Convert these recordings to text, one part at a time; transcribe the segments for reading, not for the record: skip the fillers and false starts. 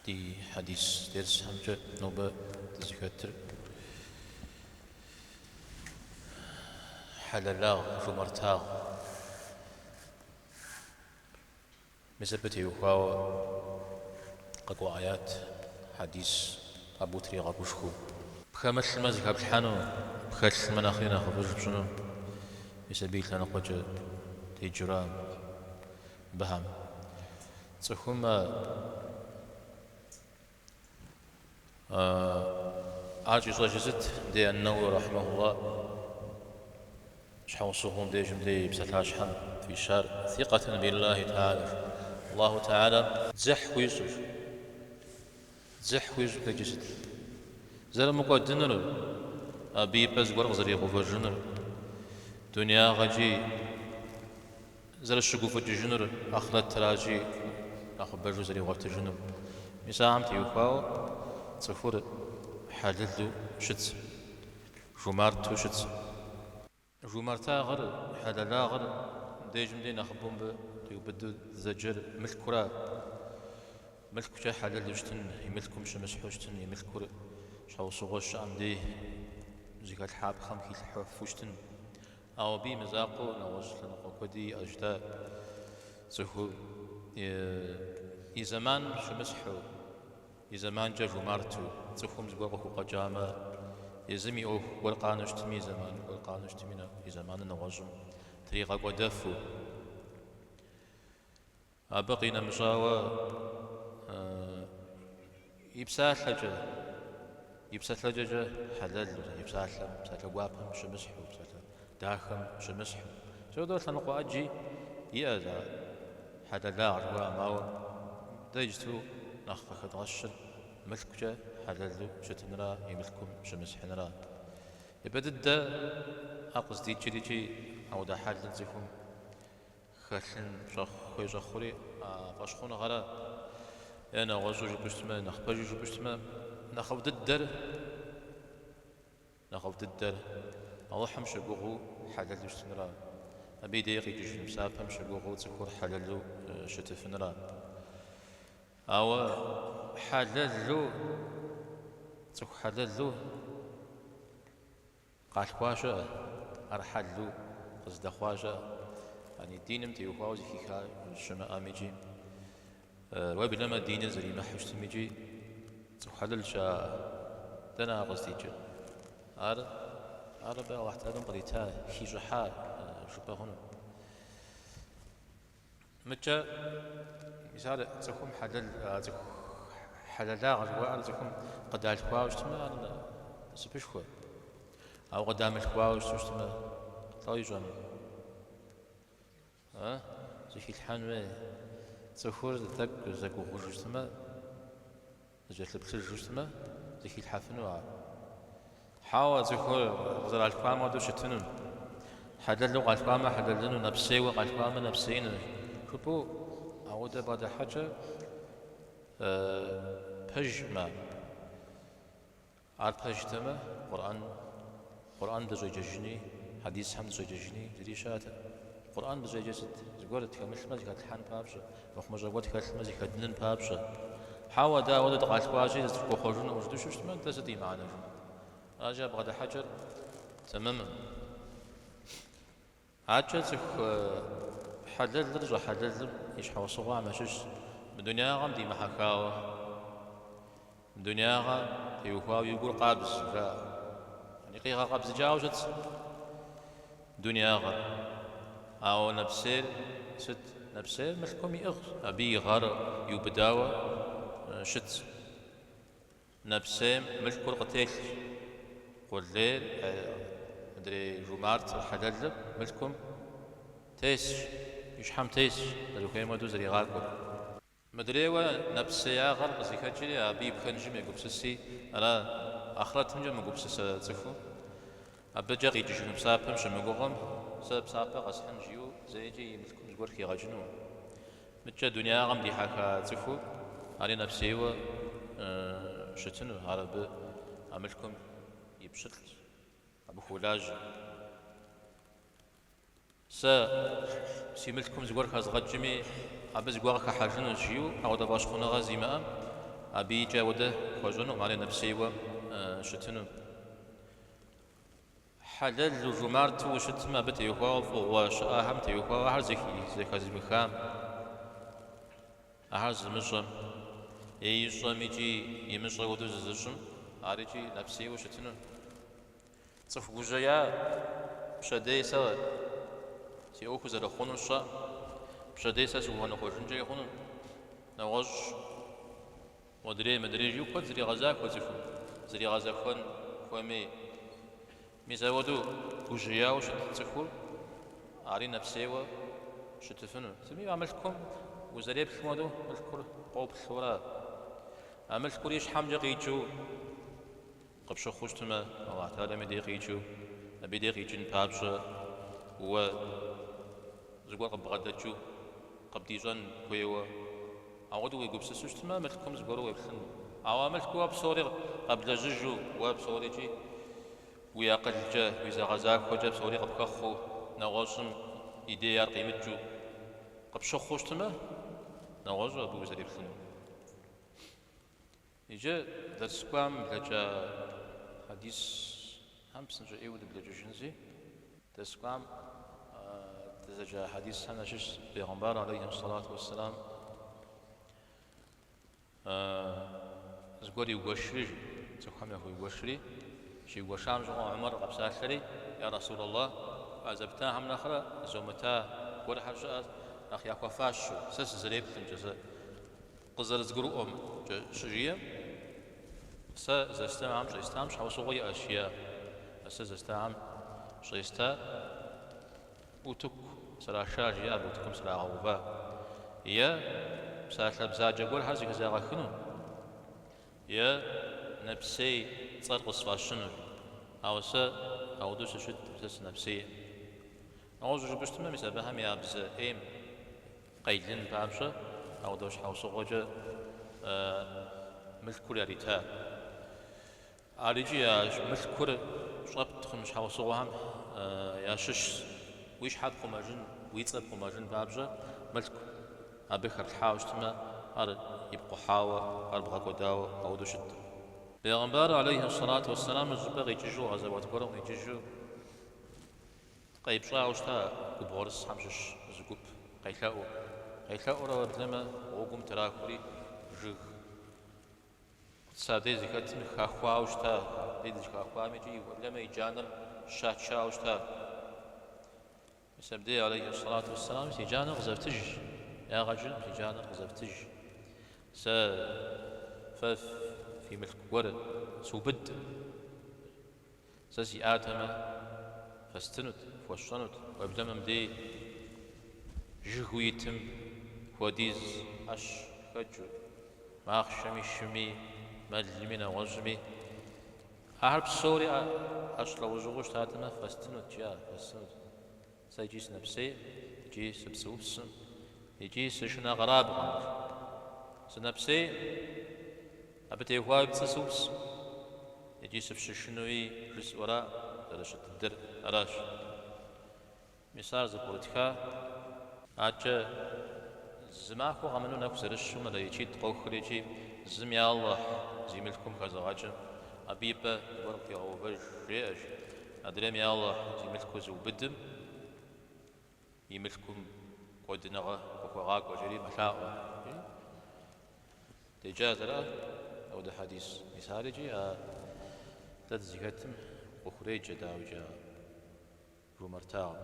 دي حديث درس همجة نوبة تذكرتر حللاغ جمرتاغ مسبتي وخاو ققوا آيات حديث أبو تريغا بوشكو بخامل المزيك بالحانو بخال المناخينا خفوش بشنو يسبيل لنا قوجة تيجرام بهم تخوم عاجي صجزت دي النووي رحمه الله شحال صوهم دي جمدي بساتها شحال في الشهر ثقة بالله تعالى الله تعالى زح ويزوف كجسد زال مقعد دنر أبي بس قرق زري غفر جنر دنيا غجي زال الشقوف جنر أخلت تراجي أخبر زري غفت جنر مساهم تيوفاو تفور حللو شت جمارتو شت جمارتا غر حللا غر ديجم دين أخبون بيبدو زجر ملكورا ملكو حلل شتن يملكم شمس حوشتن يملكور شاو صغوش عندي زيك الحاب خم كي الحوف وشتن أو بي مزاقو نوش لنقو كودي أجدا زهو يزمان شمس حو يزمان جا جمارتو تفهم زغوغو قجامة يزمي أو والقانوش تمي زمان والقانوش تمينا يزمان نوجم طريقة قدفو أبقينا مشاوى يبسات لجا حلال يبسات وابهم شمسحو يبسات داخم شمسحو شو دول تنقو أجي يأذى حدا لا عروا ماو ديجتو نخفخ غشر ملكجا حلال شتنرا يملكم شمسحنرا يبدد أقص دي جي أو دا حلال زيكم خلن خوي جخوري باشخون غرا أنا غزوج بشتما نخبجوج بشتما نخوف الدر الله حمش بوغو حلال شتنرا أبي دقيقي جيش مساب حمش بوغو تكور حلال شتفنرا أو حلال تكو حلال قال خواشا أرحلو قصد خواشا يعني الدين متي وخاوزي كيكا شما أميجي الوابي لما الدين زري محوش تميجي تحلل شا دنا قصدي جا عربة واحتادم قريتا حيجحا شبه هنا متى مثال تكون حلل لا غزوة تكون قد الخواوش تما سبش خو أو قدام الخواوش تما طايجان زي الحانوي تفور ذاك زاكو خرجتما زجت لبتجوجتما زي الحافنوا حاول تفور غزر الفام ودو شتنون حدلو الفام حدلنو نفسي والفام نفسين شوفوا عودة بعد حاجة بجمع عاد بجتما قرآن بزوججني حديث هم زوججني دريشات القرآن بزوججت زقولت كمثل ما زكاة الحان بابشة وخمج زقولت كمثل ما زكاة دنن بابشة حاول دا ولد قال واجي تكو خرجون وجدو شو ما انت سدي معنا راجع بغدا حجر تماما حاجة تك حلل درجة حلل ايش حوصوا ماشش الدنيا غام دي محكاوة الدنيا غام يوفاو يقول قابز يعني قيغا قابز جاوجت دنيا غام أو نفسير ملكم يغ أبي غار يبداوى شت نفسيم ملك القتيل قل ليل أدري جمارت حلل ملكم تيس يشحم تيس لو كان مدوز اللي غاركم مدريوة نفسي غار زكاجري أبي بخنجم يقول سسي أنا آخرتهم جم يقول سس تفو أبجا غيجي شنو بسابهم شنو يقولهم سابقا قصحن جيو زيجي ملكم زقور كي غجنو متجا دنيا غم دي حكا تفو علي نفسيوة شتنو هارب عملكم يبشت أبو خولاج سي ملكم زقور كاز غجمي أبز زقور كحاجنو جيو أو دباش خونا غازي ما أبي جاوده خجنو مالي نفسي شتنو حلال وجمارتو وشتما بتيوخاف وشاهم تيوخاف أهل زي بخام أهل زمجم يجم يجي يمشي ودو زجم أريجي نفسي وشتنو صفو جايا بشديسة تيوخو زر خونوشا بشديسة سوهنا خوشن جاي خونو نواج مدري جو خود زري غزاك وزفو زري غزاكون خومي ميزاودو وجيا وشتتفول أري نفسي وشتفنو سمي عملكم وزري بخمودو ملكور قوب الثورة عملكور يش حمجة قيجو قبشو خوشتما الله تعالى مدي قيجو أبي دي قيجن بابشا و زقوا قب غدتشو قب ديجان كويوا عودوا يقبس سوشتما ملكم زقورو ويبخن عواملكوا بصوري قبل ججو وبصوري جي ويا قلجة ويزا غزاك وجاب صوري قب كخو نغاشم إيديار قيمتجو قب شخوشتما نغاشو أبو وزاري بخنو يجا درسكوام بلجا حديث همسنجا إيود بلجا جنزي درسكوام تزجا حديث هنشش بيغمبار عليه الصلاة والسلام زقوري وقشري تخمي أخوي وقشري شي وشام جوا عمر قبساشري يا رسول الله عزبتها هم نخرة زومتا كل حرجات أخ يا كفاشو سس زريب تنجز قزر زقرو شجية س زستعم شيستعم حوصوغي أشياء س زستعم شيستا وتك سرا شاجي أبوتكم سرا غوبا يا مسافر بزاج أقول حرزي كذا غخنو يا نفسي صار قصفاشنو أو س أو دوش شد بس نفسي أو زوج بستمع مثلا هم يابز إيم قيدين بعشة أو دوش حوص غجة ملكوري ريتا أريجي ملكور شربت خمس حوص غهم يا شش ويش حد خماجن ويتصب خماجن بعشة ملك أبيخر الحاوش تما أر يبقى حاوة أربعة قداوة أو دوش بيغمبار عليه الصلاة والسلام الزباغ يجيجو غزوات قرم يجيجو قيب شاوشتا قبورس حمشش زقوب قيلاو روا بلما وقوم تراكوري جغ سادي زكاتن خاخواوشتا ديدج خاخوامي جي ولما يجانر شات شاوشتا يسبدي عليه الصلاة والسلام يجانر غزفتج يا رجل يجانر غزفتج فف في ملك ورد سوبد ساسي آتما فاستنت فوشنت وابدما مدي جهويتم وديز أش خجو ما أخشمي شمي ملمنا وجمي أحرب سوري أش لو جوش آتما فاستنت جاء فاستنت سيجيس نفسي يجي سبسوبس يجي سشنا غراب سنفسي أبتي هواي بتسوس يجي سبششنوي جس وراء درش الدر أراش مثال زبورتها أجا زماكو غمنو نفسرش ولا يجي تقوخريجي زم يا الله زميلكم كزواجم أبيبا ورقي أو بجيج أدريم يا الله زميلكم زوبدم يملكم قدنغا وقراق وجري مشاعر تجازرا أو ده حديث مثالي تدزيكتم وخريج داوجا رومرتاو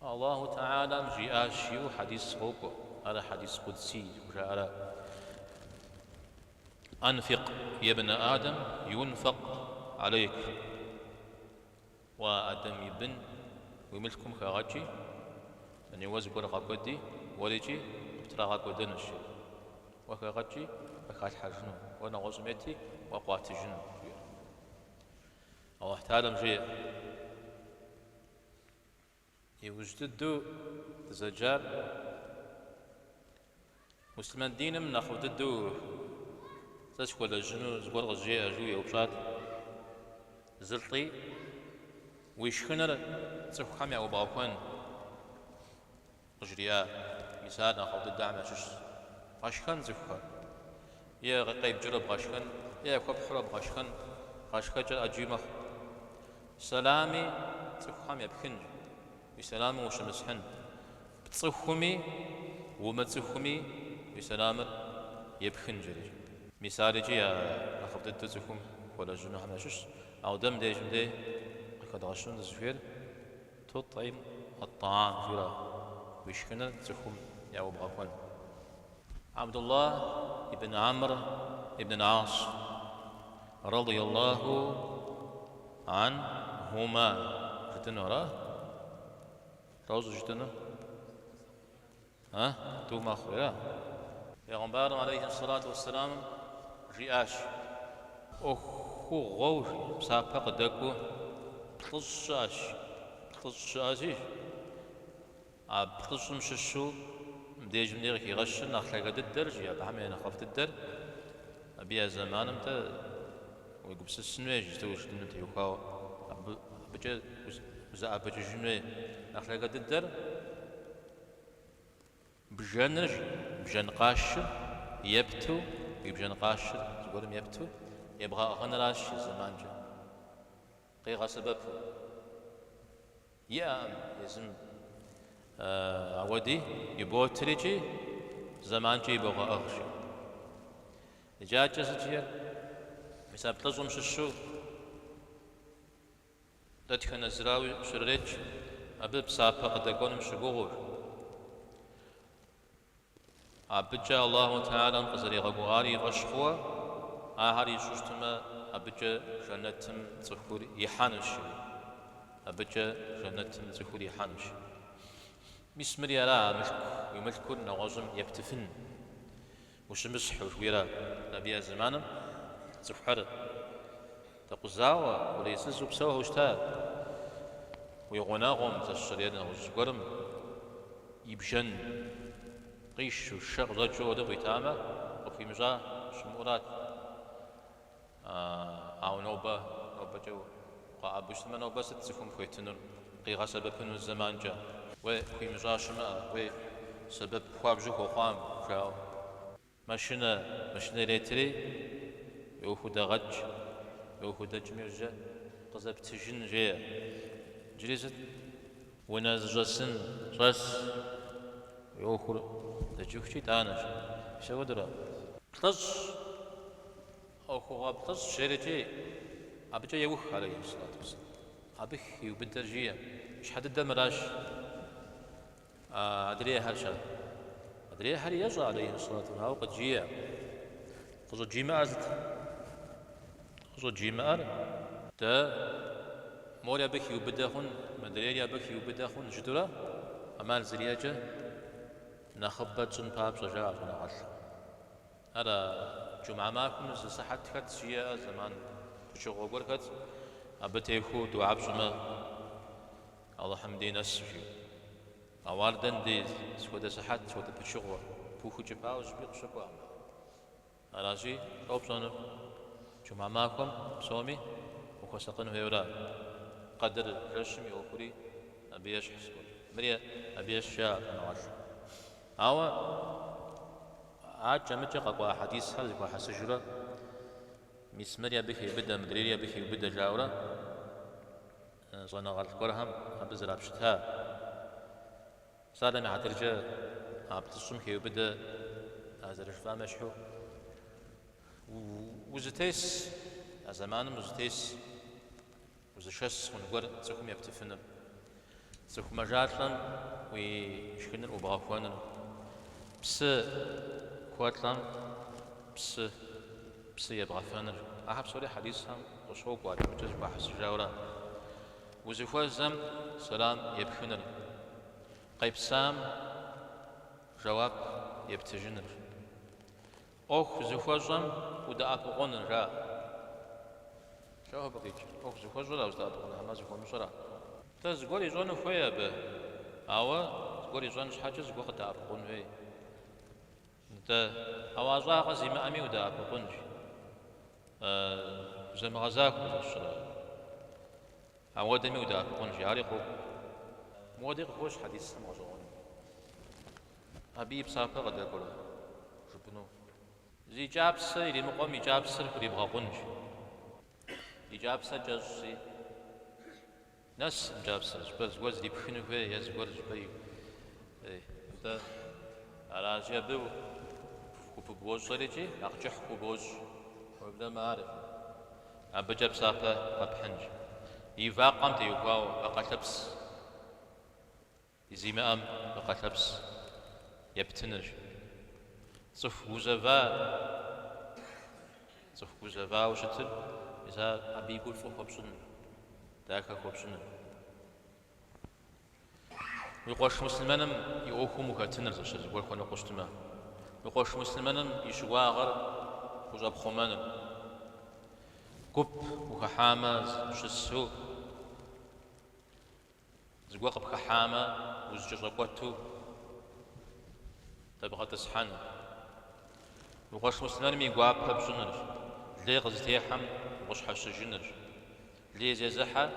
الله تعالى مجي آشيو حديث هوكو على حديث قدسي وجاء أنفق يا ابن آدم ينفق عليك وآدم يبن ويملكم خاغجي أن يوزقوا رقاقودي وليجي ترى غاقودنش وخاغجي وخات حجنو وانا غزمتي وقوات جنو الله تعالى مجي يوجددو تزجار مسلمان دين من أخو ددو تشكو لجنو زقور غجي أجو يوبشات زلطي ويشخنر تسخو خامي أو باوكوان غجريا مثال أخو دد دعم أشش فاشخان زخوان يا قيب جرب غشكن يا كوب حرب غشكن غشكجر أجيمخ سلامي تخام يبخن بسلام وشمسحن بتصخمي وما تصخمي بسلام يبخن جري مثال جي أخذت تزخم ولا جنوح ماشش أو دم دي جمدي قد غشون الزفير تطعم الطعام جرا بيشكنا تزخم يا أبو بغفل عبد الله بن عمرو بن العاص رضي الله عنهما جتنا وراه روز جتنا تو ما خيرا پیغمبر عليه الصلاة والسلام رئاش أخو غوش سابق دكو تلصاشي بتلصم ششو مديج منير كي غشن أخلاق الدرج يا بحمي أنا خفت الدر أبيها زمان متى ويقبس السنويج توش دمت يوكاو بجا وزا بجا جنوي أخلاق الدر بجنرج بجنقاش يبتو بجنقاش تقولم يبتو يبغى غنراش زمان جا قيغا سبب يا يزم عودي يبوتريجي زمان جي يبغى أغشي جاء جزجير مثلا بتلزم شو تدخل الزراوي شريج أبي بسابق قدقون مشغول أبجا الله تعالى قصري غبواري غشخوا هاري ششتما أبجا جنتم تخور يحانش أبجا جنتم تخور يحانش مسمري على ملك وملكون نغزم يبتفن وش مسح ويرا نبي زمان تفحر تقزاوا وليس زبسوه وشتاء ويغناهم تشرينا وزقرم يبجن قيش والشغ رجو دبي تامة وفي مجا شمورات أو نوبة جو قابوش ثم نوبة ستسفهم كويتنر قيغا سبب إنه الزمان جا وفي مجا شماء وسبب خواب جو قام جاو ماشنا ليتري يوخد غج يوخد جميرجا قزب تجن جيا جريزت وناز جسن جس يوخر تجوكشي تانش شو درا قص أو خواب قص شريتي أبجا يوخ عليه الصلاة والسلام أبخ يبدر جيا مش حد الدمراش أدري هالشا أدري هل يجا عليه الصلاة والسلام أو قد جيا قصو جيما أزت قصو جيما أر تا موريا بخ يبدأهن مدريا بخ يبدأهن جدرا أمال زرياجة نخبت سن باب شجاع ونغل هذا جمعة معكم صحت كت شيء زمان شغل قركت أبتيخو دعاء بسما الله حمدي نسجي أواردن دي سودا صحت سودا بشغل بوخو جباو زبيق شكوا هذا شيء أوبسون جمعة معكم سومي وخسقن هيورا قدر رشمي وكري أبيش حسكون مريا أبيش شاء نغل أو عاد جمعت قوا حديث هذا قوا حسجرة مسمريا بخي بدا مدريريا بخي بدا جاورة صنع القرهم أبزر أبشتها سالم عترجة أبتصم خي بدا أزرش فامشحو وزتيس زمان وزتيس وزشس ونقول تسكم يبتفنن تسكم مجاتلن ويشكنن وبغافونن بس كواتلان بس يبغى فنر أحب صوري حديثهم وشوق وادي مجلس بحث جاورا وزفوا الزم سلام يبخنر قيب سام جواب يبتجنر أخ زفوا الزم ودا أبغون را شو بقيت أخ زفوا الزم ودا أبغون هم زفوا مشرا تزقولي زون فيا به أو زقولي زون حاجة زقول قد أبغون فيه تا أوازا قزي ما أمي ودا بقنج زي ما غزاك وزشرا أود أمي ودا بقنج ياريقو مودي خوش حديث سمعجون حبيب سافر قد يقول جبنو زي جابسة اللي مقام يجابسة اللي يبغى يجابسة جزء ناس جابسة بس وزلي بخنو في يزور جبي ده على جابو كوبوز صريجي أرجح كوبوز وبدا ما أعرف أبى جاب سافة أبحنج يفاقم تيوقاو أقلبس يزيم أم أقلبس يبتنج صف وزفا وشتل إذا أبي يقول فوق خبصن ذاك خبصن يقوش مسلمانم يأوكم وكاتنر زشز يقول خنا قشتما يقوش مسلمانم يشواغر وجاب خمانم كوب وكحامة شسو زقوق بكحامة وزجرقوتو تبغى تسحن يقوش مسلمانم يقواب بجنر لي غزتيحم وش حش جنر لي زيزحة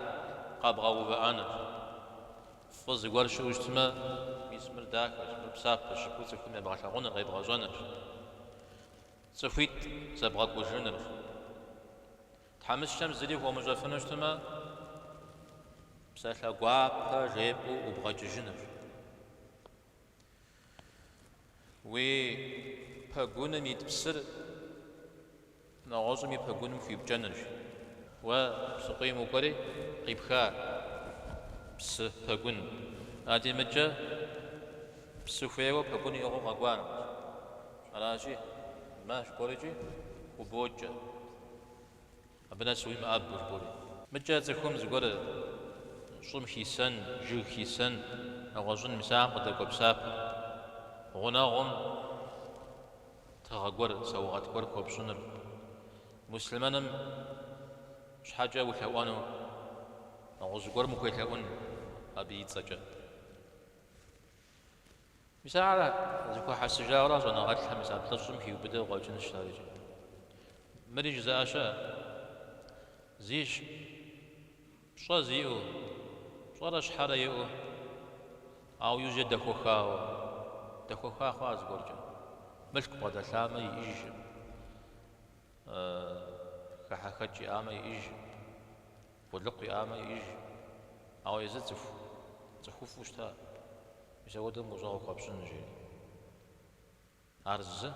قابغا وبانر فوز يقول شو اجتماع يسمر داك يسمر بسافة شكوت يكون يبغى شغونر غيبغى جنر سفيت زبغا وجنر تحمس الشمس زلي هو مجافن اجتماع بسافة قواب جيبو وبغا جنر وي بقونم يتبسر نغوزم يبقونم في بجنر وسقيم وقري قيبخا بس بقون هذه مجا بسوفيو بقون يغو غوان راشي ماش بوريجي وبوجا ابنا سوي ما ابور بوري مجا زكم زغور صوم حسن جو حسن نغوزن مساق دكوب ساب غناغم تغور سوغات كور كوبسونر مسلمانم شحاجة وثوانو نغوز كور مكويتاون أبي يتسجى مساعدة زكو حسجارة زنغاتها مساعدة تصم في وبدأ غاجن الشارج مريج زاشا زيش شا زيو شا راش حارة يو أو يوجد دخوخا خواز غورجا ملك بدا ثامة يجي كحكتي آمة يجي ولقي آمة يجي أو يزتف تخوف وشتا يسود المزاو قبسن جي أرز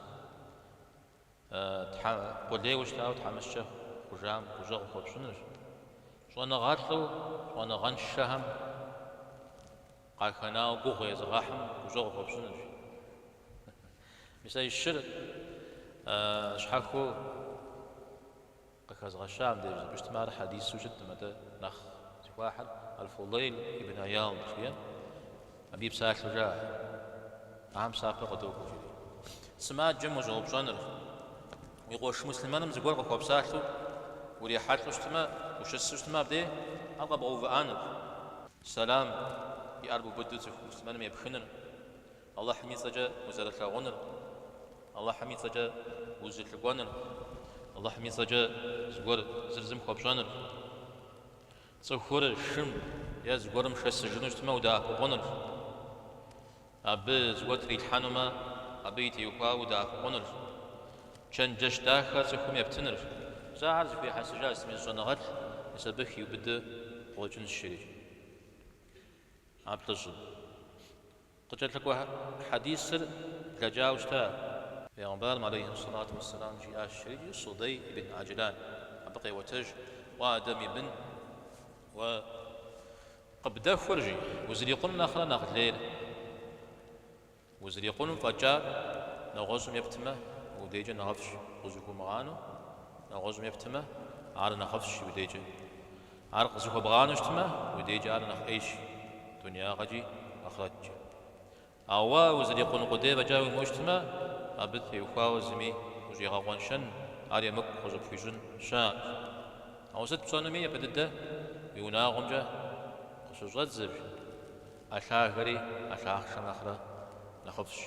ولي وشتا وتحمشة وجام وزاو قبسن شوانا غاتلو شوانا غنشهم قاكنا وقوغي زغاحم وزاو قبسن جي مثل الشرك شحكو قكاز غشام دي باجتماع حديث سوجد مدى نخ واحد الفضيل ابن عياض شيئا أبيب ساك رجاء عام ساقه قدوك وجدي سماع جم وجوب جنر يقوش مسلمان مزقول قوب ساكتو وريحات الاجتماع وشس الاجتماع بدي أغلب غوفانر سلام يأربو بدوت مسلمان يبخنر الله حمي سجا وزارة الغنر الله حمي سجا وزارة الغنر الله حمي سجا زغور زرزم خوبشانر صخور الشم يا زغورم شس جنوش تما ودا غنر أب زغور تريد حنما أبي تيوقا ودا غنر كان جش داخل سكوم يبتنر زاهر زكوي حسجا اسمي الزنغات يسبخ يبدأ وجن الشريج عبتجل قلت لك حديث سر لجاوشتا پیغمبر عليه الصلاة والسلام جاء الشريج صدي بن عجلان أبقي وتج وآدم بن وقبدا فرجي وزريقون آخر ناخذ ليل وزريقون فجاء نغزم يبتمه وديجا نغفش غزوكو مغانو نغزم يبتمه عار نغفش وديجا عار غزوكو بغانو اشتمه وديجا عار نغ ايش دنيا غجي أخرج أوا وزريقون قديبا جاوي مجتمه أبث يخاو زمي وجي غوان شن عار يمك غزوك فيجن شان أو ست بصانمية بدده يونا غمجة خصوصات زب أشاغري أشاخشن أخرى نخفش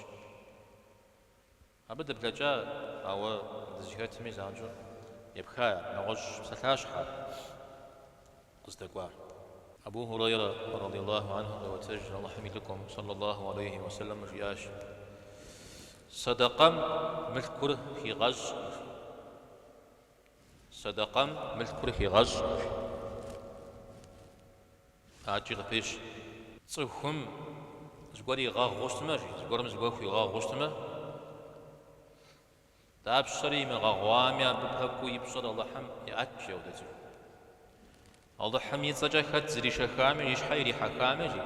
أبدا بلجا أو دزيكات ميزانجو يبخا نغش ستاش حال قصدقوا أبو هريرة رضي الله عنه وتجل الله حميدكم صلى الله عليه وسلم جياش صدقم ملكور في غز صدقم ملكور في غز أجل فيش صحهم زغوري غاغ غوستما زغورم زغوخي غاغ غوستما تاب شري من غاغواميا ببهكو يبصر الله حم يأتشي ودتو الله حم يتسجى خد زري شخامي يشحيري حكامي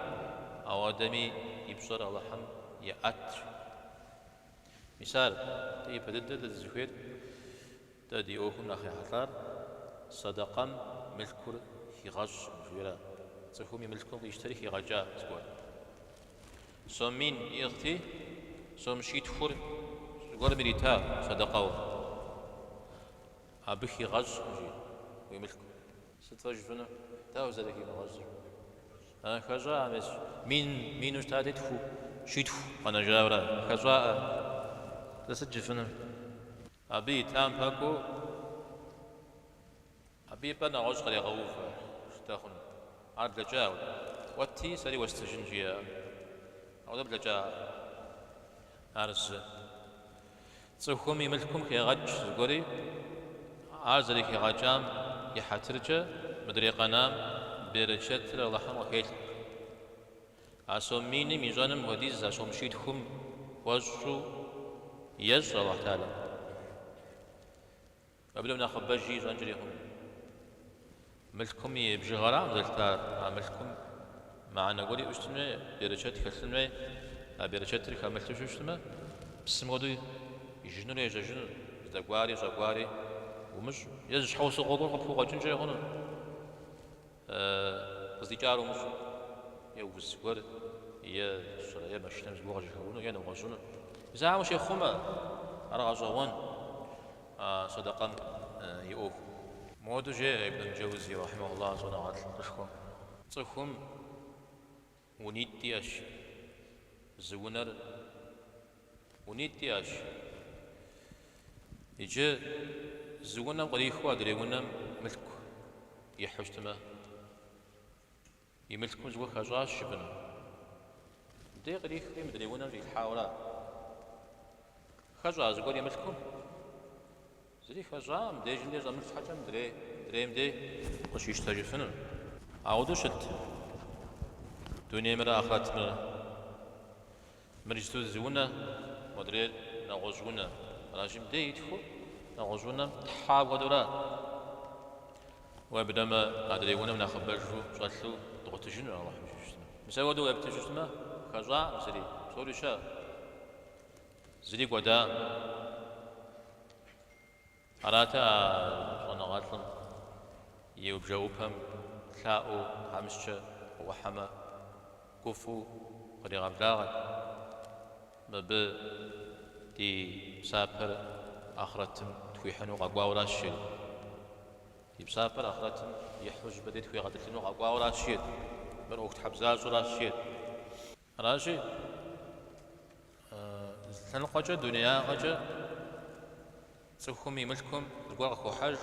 أو آدمي يبصر الله حم يأتشي مثال تي بدد الزهير تدي أوهم أخي حطار صدقم ملكور في غش جويرا تفهم ملكور يشتري في غجا تقول سومين يغتي سوم شيت فور تقول مريتا صدقوا أبخي غش جي ويملك ستوجفنا تاو زدكي مغزر أنا خجا مش مين اشتادت فو شيت فو أنا جاورا خجا تسجفنا أبي تام باكو أبي بنا عشق لغوف شتاخن عاد لجاو واتي سري واستجنجيا أو دبل جا عرس تصوخم يملكم كي غج زغوري عازري كي غجام يحترجا مدري قنام بيرشتر الله حم خيل أسوميني ميزانم وديز أسوم شيتكم وجو يجرى الله تعالى قبلنا خباجي زنجريهم ملكم يبجي غرام دلتار ملكم معنا قولي أشتمي بيرشات كسلمي بيرشات ريخا ملتوش أشتمي بسم غدو يجنون يجنون زقواري ومش يزج حوص غضور قفوق جنجري هنا قصدي جارو مش يوز قول يا شرية مشتم زقوغ جهونه يا نوغزونه زعما شي خما رغزوان صدقا يؤوف مودو جاء ابن الجوزي رحمه الله صنعات تشكم تصخم ونيتياش زونر ونيتياش يجي زونا قريخوا دريونا ملك يحوشتما يملكون زوخ خجاش شبنا دي قريخ يمدريونا في الحاورات خجا زغور يملكون زري خجا مدي جندي زمل حاجه دريم دي وش يشتجفن عودو شت دنيا مرا اخرت مرا مرجتو زونا مدري نغوزونا راجم دي يدخل نغوزونا حاب ودورا وبدما ادريونا من خبرجو صلو ضغطجن الله مسودو يبتجسما خجا زري سوريشا زري قدا أراتا صنعاتهم يوبجوبهم ثاؤ خمسة وحما كفو قد غبلاغت مب دي سافر آخرتهم تويحنو غقوا وراشيل يبسافر آخرتهم يحوج بدي توي غدتلنو غقوا وراشيل من وقت حبزاز وراشيل راشي تنقجة دنيا قجة تسوكم يملكم القوة خو حج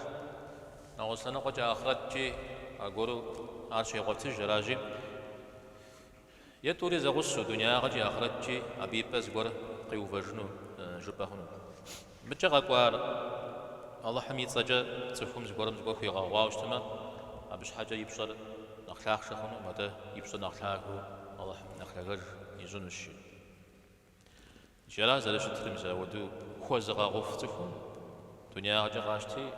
نغسلنا قجة آخرت جي أقولوا عرشي قلتج راجي يتوري زغسو دنيا قجة آخرت جي أبي بس قول قيو فجنو جبهنو بجغ أقوار الله حميد سجا تسوكم زقورم زقور في غاوا وشتما أبش حاجة يبصر نخلاق شخنو مدى يبصر نخلاقه الله حميد نخلاق يزون الشيء جلا زلش تلمزة ودو خوزغا غفتكم دنيا جغاشتي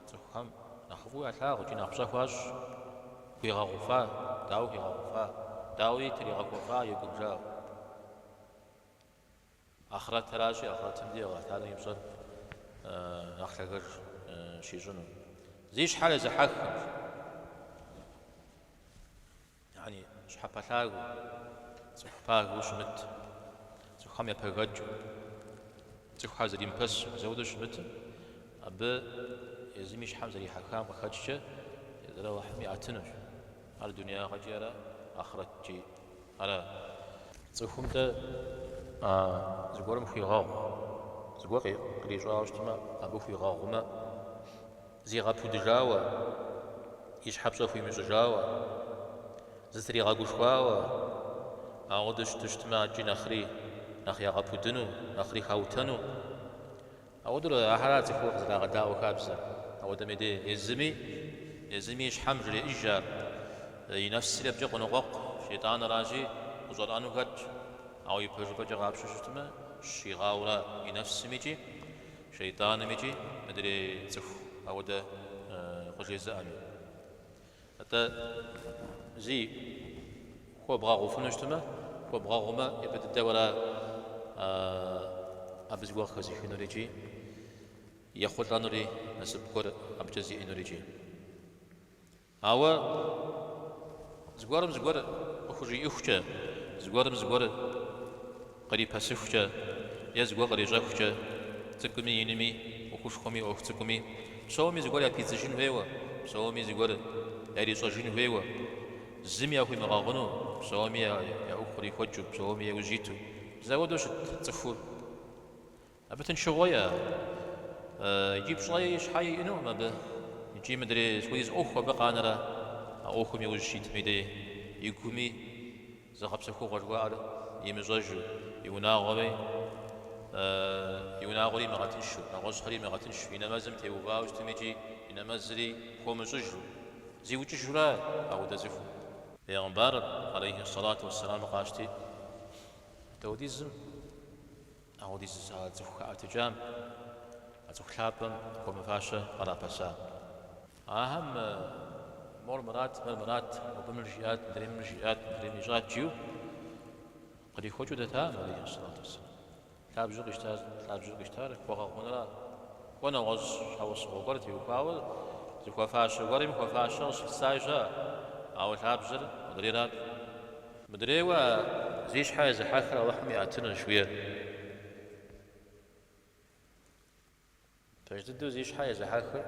تفهم نخفو أثار وجينا خشفاش في غفا داو في غفا داوي تري غفا يقول جاو آخرت تراشي آخرت تمدي غثاني يبصر نخلقر شي جنو زيش حالة زحك يعني شحبا ثاغو زحبا وشمت خام يبهرج تخ حزرين بس زودش مت أب يزميش حمزري حكام خدشة يدرا وحمي عتنش على الدنيا غجرة آخرت جي على تخم ده زقورم في غاو زقوري قريش عاشتما أبو في غاو ما زي غابو دجاوة يشحب صفي مزجاوة زتري غاقوشواوة أعودش تجتمع جين أخري نخ يغبطنو نخري خوتنو أودر أحرات فوق زراعة داو كابسة أودم يدي يزمي شحم جري إيجار ينفس لبجة قنقق شيطان راجي وزرانو كات أو يبرج بجة غابش شتما شيغاورا ينفس ميجي شيطان ميجي مدري تفو أودا قجي زامي حتى زي هو بغاغو فنشتما هو بغاغوما يبدأ الدورة أبزغوا خزي في نوريجي يأخذ لانوري نسب كور أبجزي نوريجي أو زغور أخرج يخشى زغور قريب هسخشى يزغور قريب جخشى تكمي ينمي وخش خمي أو تكمي سوامي زغور يبيزجين هوا سوامي زغور يريزجين هوا زمي أخوي مغاغنو سوامي يا أخري خجب سوامي يوجيتو زودوش تفور أبتن شغوية يجيب شوية شحاي إنه ما به يجي مدري سويز أخوة بقى أنا أخوة ميوجيت ميدي يكومي زخب سكو غرقار يمزجو يوناغوي يوناغوري مغاتنشو نغوص مغاتنشو إنما زمت يوباوش تميجي إنما زري هو مزجو زي وجه جرا أو دزفو بيغمبار عليه الصلاة والسلام قاشتي توديزم أو ديز زخ أتجام زخ لابم ومفاشة على بسا أهم مرات وبمرجيات مدري مجات جيو قد يخوجو دتام عليه الصلاة والسلام لاب جوق اشتار وغا غنرا وانا غز حوص وقرتي وقاول زخ فاشة ورم وفاشة سايجا أو لاب جر مدريرات مدريوا زيش حاجة حاخر وحمي أتنا شوية فجددو زيش حاجة حاخر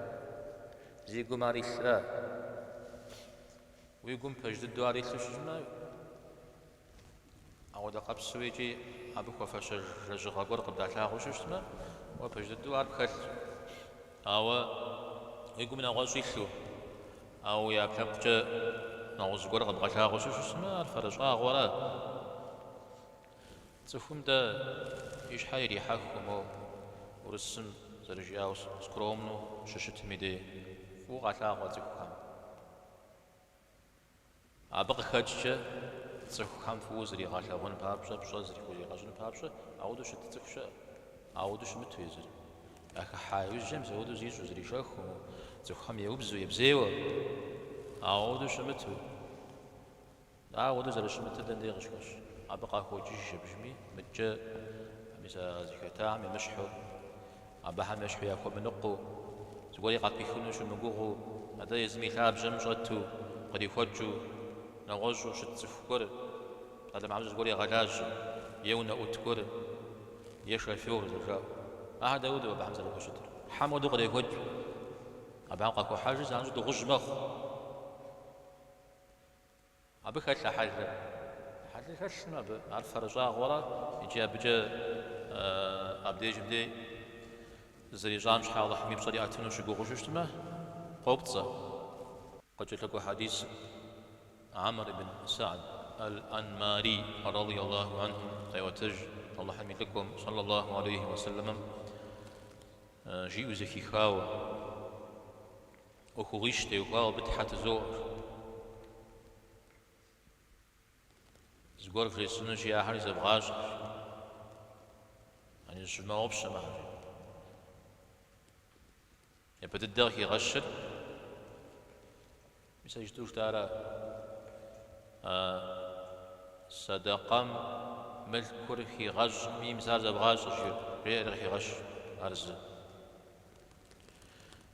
زي قماري ثلا ويقوم فجددو عري ثلشجما أو دقاب سويجي أبوك وفاشر رجغا قرق بداتها خوششتما وفجددو عرب خل أو يقوم نغوز يثلو أو يابلبجا نغوز قرق بداتها خوششتما الفرجغا غورا تفهم دا إيش حيري حاكم ورسم زرجاوس سكرومنو ششت ميدي فوق عتاقة تفهم أبغى خدشة تفهم فوزري غاشون بابشة بشزري فوزري غاشون بابشة أودوش تتفشة أودوش متوزري أخ حايوز جمز أودوش يجوزري شخو تفهم يوبزو يبزيو أودوش متو أودوش زرش متدن ديغشكش أبقى خوجيش بجمي متجا مثل زكاة مشحو أبها مشحو ياكو منقو زقولي قد بيخونوش المقوغو هذا يزمي ثاب جمجتو قد يخوجو نغوجو شتسفكر هذا معمز زقولي غلاج يونا أتكر يشغل فيور زجاو هذا ودو أبا حمزة لكو شتر حمودو قد يخوجو أبا قاكو حاجز عنزو دو غج مخ أبا خاتلا حاجة حاجة شنو أبا عارف فرجاء غورا يجي أبجا أبدي زري جان شحال الله حميم صدي أتنو شقو غجوشتما قوبتزا قد جلقوا حديث عمر بن سعد الأنماري رضي الله عنه وتج الله حميد لكم صلى الله عليه وسلم جيء زكي خاوة وخغيشتي وخاوة بتحت زور زغور في السنة يا حريص بغاش يعني الجماعة وبشة معه يبدأ الدغ يغشر مثل يجدوش دارا صدقام ملكور في غش ميم زارز بغاش غير في غش أرز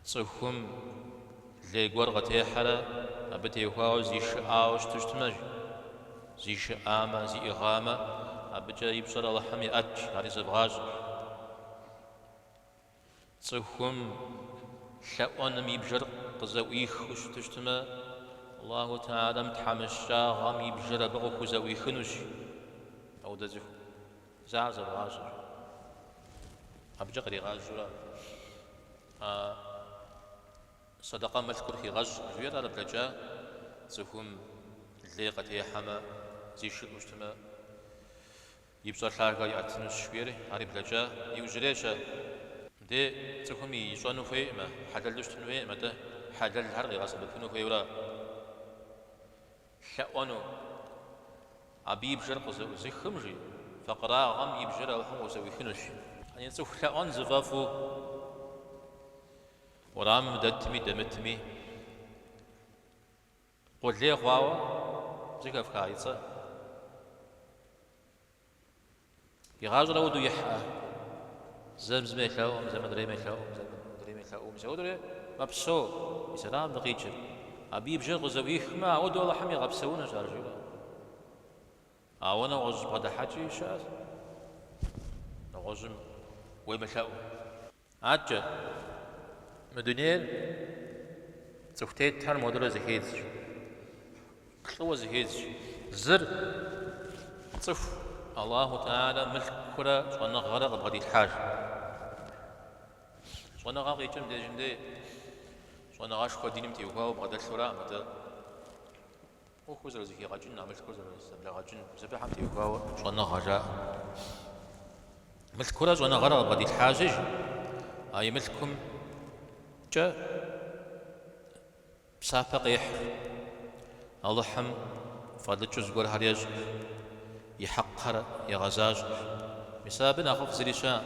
صحهم لغور غتي حلا أبتي هواو زي شعاوش تجتمج زي شعامة زي إغامة أبجا يبصر الله حمي أتش هاريز بغاش صحهم شأون ميبجر قزويخ وش تجتمع الله تعالى متحمشا غام يبجر بغو قزويخ نش أو دزف زعز بغاش أبجا غري غاجورا صدقة مذكر في غج جوير على بلجا صحهم الليقة يحما زي شو مجتمع 입술하가 얕은 수비에 아리 블라자 이우즈레샤 데 조금이 이선우 회에 마 하달도 스튼 회에 마다 하달 하르가 가서 베푸노 회라 샤원우 아비브 저거서 지금지 فقرا غم يبجرا وهم وسوي خنش يعني تسوف لا انزفافو ورام دتمي دمتمي قول لي خواوا زيك فكايصه يغازل ودو يحا زمزم يخاو زم دري ميخاو زم دري ميخاو مسودري مبسو يسلام دقيقه ابي بجر غزوي خما ودو الله حمي غبسونا جارجولا أنا غز بدا حاجي شاز غزم ويمشاو عجة مدنيل تفتيت تر مودر زهيد كلو زهيد زر صف الله تعالى ملك كرة صنع غرق بغدي الحاج صنع غاقي جم دي جم دي صنع غاش خديني متيوكاو بغدا الشراء متى وخوزر زكي غاجن نعمل خوزر بلا غاجن زبا حمتي وكاو شوانا غاجا ملك كرة وانا غرق غادي الحاجج اي ملككم جا بسابق يحر الله حم فضل جزء هريج يحقر يغزاج مسابنا خوف زريشان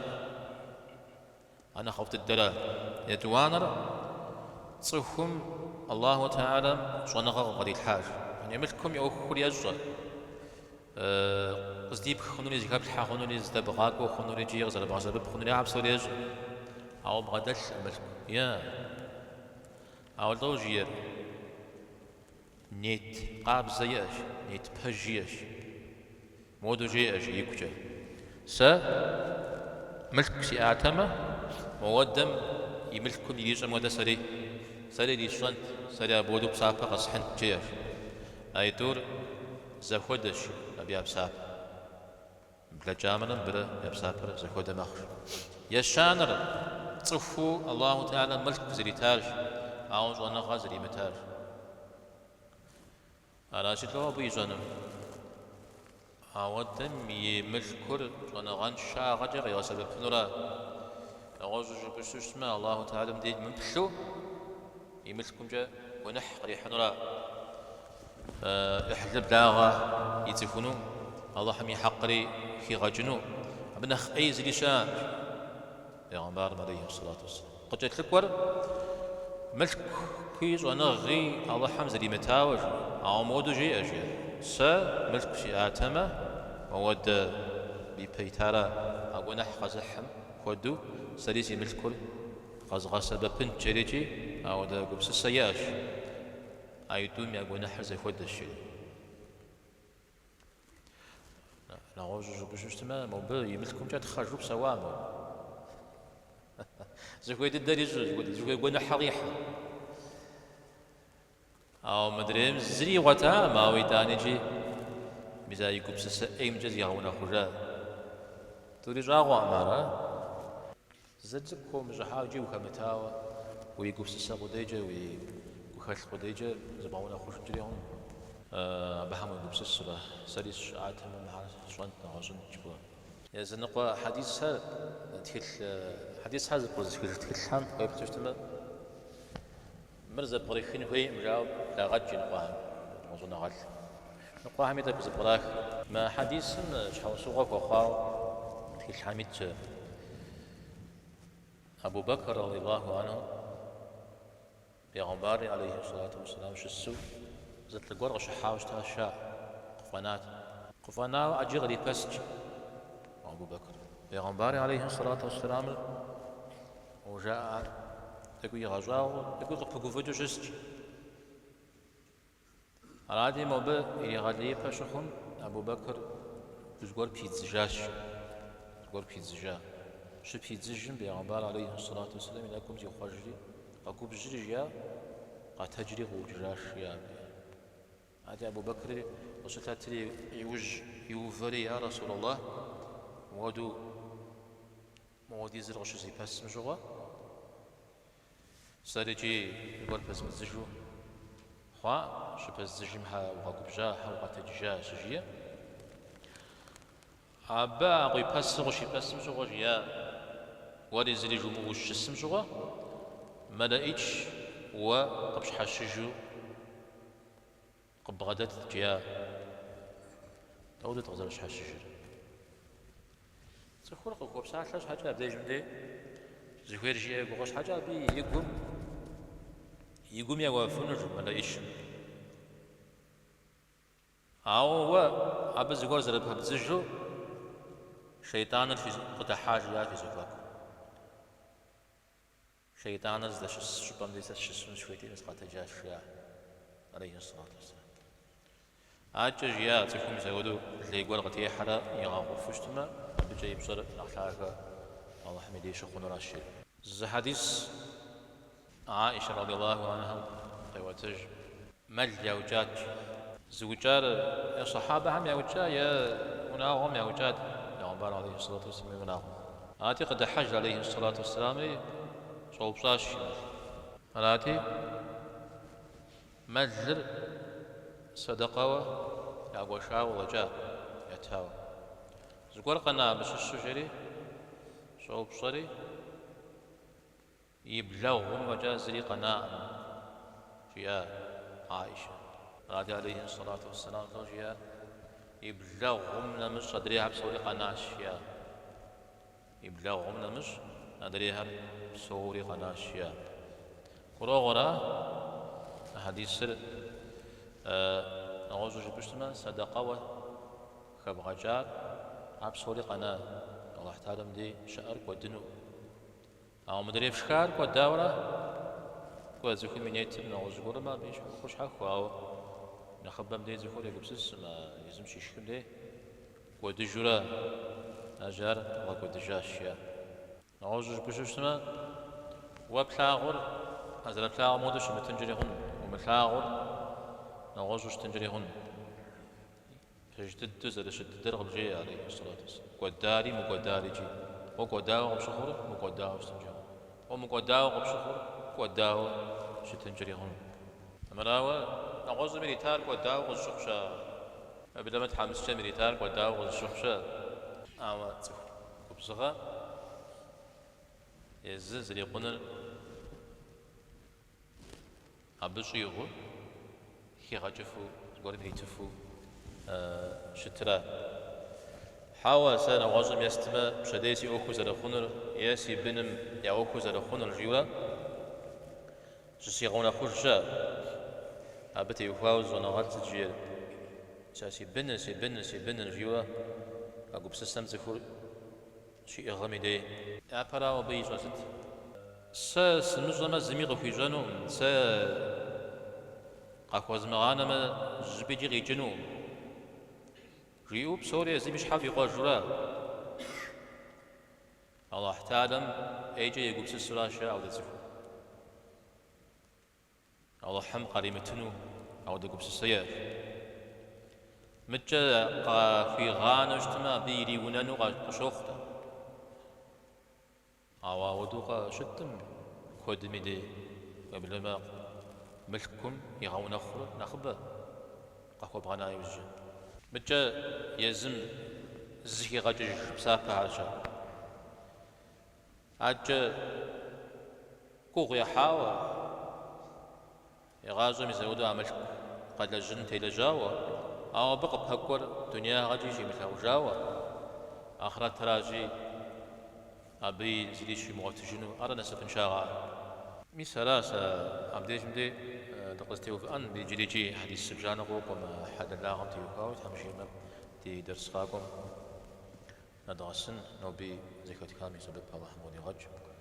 انا خفت الدلال يدوانر صفهم الله تعالى شوانا غرق غادي الحاج يعني ملككم يأخذ يجرا قصدي بخنوري زكاب الحاخنوري زدبغاكو خنوري جيغ زل بغزل بخنوري عبسوري يجرا أو بغدل ملك يا أو دوجير نيت قاب زياش نيت بهجياش مودو جياش يكجا سا ملك سياتما مودم يملككم يجرا مودا سري سري دي شنت سري بودو بسافة قصحن جياش أيتور زخودش أبي أبساب بلا جامنا بلا أبساب زخود مخش يشانر تصفو الله تعالى ملك زريتاج أعوز وأنا غازري متاج على شكله أبو يجانم أودم يملكور وأنا غان شاغجر يا سبب نورا أعوز جبسوش ما الله تعالى مديد ممشو يملكم جا ونح ريح نورا إحدى بلاغة يتفونو الله حمي حقري في غجنو ابن أي زليشان يا عمار عليه الصلاة والسلام قد جت لك ور ملك كيز وأنا غي الله حمز لي متاوج عمودو جي أجي سا ملك في آتما مواد ببيتارا أقونح قزحم خدو سليسي ملكول قز غسب بنت جريجي أو دا قبس السياش أيدوم يقول حرز يفود الشيء نعوز بجوجتما مو بل يملكم جات خرجوا بسوام زكويد الدرج زكويد يقول حريح أو مدريم زري وتا ما ويداني جي مزاي كبس أيم جزي هونا خجا توري جاوا مارا زدزكو مجحاجي وكمتاوا ويكبس سقوديجا وخلق قديجة زباونا خوش جريهم بهم يقبس الصباح سريس عاتهم مع شوانتنا عشان تجوا يا زنقوا حديثها تكل حديثها زبوز تكل حام قيب تجتمع مرزب بريخين هوي مجاوب لا غد نقواهم موزون غد نقواهم يدك زبراك ما حديث شحال سوق وخاو تكل حامد أبو بكر رضي الله عنه بيغمباري عليه الصلاة والسلام شسو زت القرغ شحاوش تهشا قفانا أجي غري بسج أبو بكر بيغمباري عليه الصلاة والسلام وجاء تقول يغزاو تقول قفقو فجو جسج أرادي موبا يغالي بشخون أبو بكر بزقور بيتزجاش تقول بيتزجا شو بيتزجن بيغمبار عليه الصلاة والسلام إنكم تي خرجي أكو بجريا قد تجري وجراش يا هذا أبو بكر وصلت لي يوفري يا رسول الله مودي زرق شو زي بس مجوا سارجي يقول بس مزجو خوا شو بس زجمها وغاكو بجاها وغاتجا سجية أبا أقول بسمش بسمش وجيا ودي زلي جمو وش السمشغة ما لقيتش وقبش حشجو قب غدت جيا تودت غزرش حشجر تخلق وكوب ساعة ثلاث حاجة بدي جمدي زهير جيا بغش حاجة بي يقوم يوافون ما لقيتش أو أبى زغور زربها بتزجو شيطان في قد حاجة في زفاك شيطان زدش شبام ديس الشسون شويتين اسقط جاشيا عليه الصلاة والسلام أجج يا تكون يسودو اللي يقول قتي حدا يغاقو فشتما بجاي بصر نحلاك الله حميدي شخون راشي الحديث عائشة رضي الله عنها قوتج مل يوجات زوجار يا صحابة هم يوجا يا مناهم يوجات يا عمر عليه الصلاة والسلام مناهم آتي قد حج عليه الصلاة والسلام صوب صاش آتي مجر صدقة يا قوشا وجا يتهاوى زقور قنا بس السجري صوب صري يبلغهم وجازري قناع يا عائشة رضي عليه الصلاة والسلام توجيها يبلغهم نمش صدريها بصوري قناشيا يبلغهم نمش ندريها بصوري قناشيا غرا حديث سر نعوذ بشتما صدقة وخبغجار بصوري قنا الله تعالى مدي شعر ودنو أو مدري فشكار وداورة وزكون من يتم نعوذ بورا ما بيش خوش حكوا أو نخبم دي زفور يقبسس ما يزمشي شكل دي ودجورا أجار الله ودجاشيا نعوذ بشتما وبلاغر هذا بلاغر مودش متنجريهن وملاغر نعوذ تنجريهن فجدد زاد شدد رغبجي عليه الصلاة والسلام قداري مقداري جي وقداو بشخور مقداو شتنجريهن ومقداو بشخور قداو شتنجريهن مراوة نعوذ ميليتار قداو والشخشة بدل ما تحمس ميليتار قداو والشخشة أما بصغة يزز يقولن أبشيغو كي غجفو قول ميليتفو شترا حاول سنة غزم يستمع شديسي أوكو زرخونر ياسي بنم يا أوكو زرخونر جيولا جسيغونا خرجا أبتي يفاوز ونغالت الجيل ساسي بن جيولا أقول بسستم زفور شيء غمي دي أبرا وبيج وزد ساس نجرم زميغ في جنوم سا قاكوز مغانا ما جبيجي غي جنوم ريوب سوريا زي مش حافي قاجرا الله تعالى ايجي يقول سسرا شاء او دزفو الله حم قريمتنو او دقب سسير متجا في غانا اجتماع بيري ونانو قشوختا او ودوغا شتم كودمي دي قبل ما ملكم يغاو نخبه قاكو بغانا يوجه متى يزم زكي غاجج بسافة عرشا عجا كوغ يحاوى يغازم يزودو عمل قد لجن تيلجاوى أو بقى بهكور دنيا غاجي جي مثل وجاوى آخرات تراجي أبي زليشي موتجنو أرى نسف انشاغا مثلا أبديش مدي دقستيو في أن بيجي حديث سبجانا غوكم حد اللاغم تيوكاو تمشي مب دي درس خاكم ندرسن نوبي زكاة كامي سبب الله حمودي غج